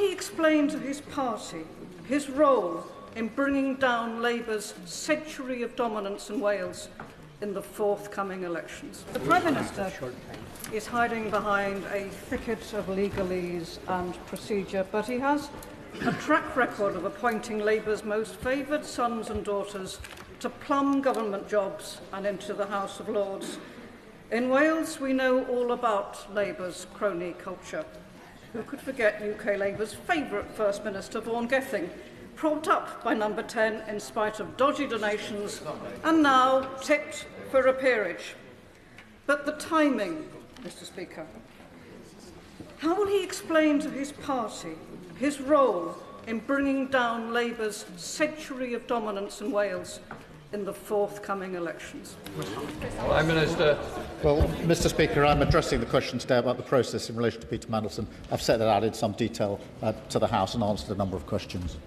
he explain to his party his role in bringing down Labour's century of dominance in Wales in the forthcoming elections? The Prime Minister is hiding behind a thicket of legalese and procedure, but he has a track record of appointing Labour's most favoured sons and daughters to plumb government jobs and into the House of Lords. In Wales, we know all about Labour's crony culture. Who could forget UK Labour's favourite First Minister, Vaughan Gething, propped up by number 10 in spite of dodgy donations and now tipped for a peerage. But the timing, Mr. Speaker. How will he explain to his party his role in bringing down Labour's century of dominance in Wales in the forthcoming elections? Prime Minister. Well, Mr. Speaker, I'm addressing the question today about the process in relation to Peter Mandelson. I've set that out in some detail to the House and answered a number of questions.